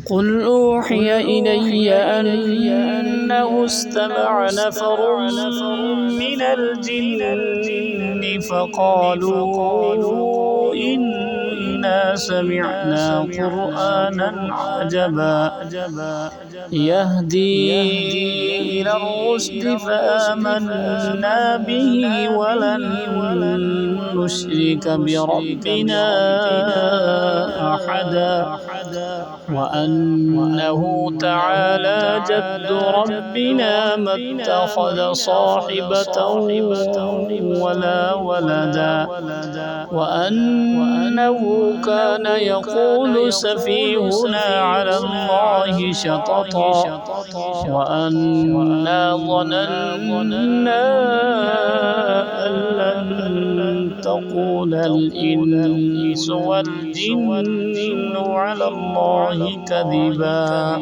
قل أوحي إلي أنه استمع نفر من الجن فقالوا إنا سمعنا قرآنا عجبا يهدي إلى الرشد فآمنا به ولن نشرك بربنا أحدا وأنه تعالى جد ربنا ما اتخذ صاحبة ولا ولدا وأنه كان يقول سفيهنا على الله شططا وأنا ظننا أن لن تقول الإنس والجن على الله كذبا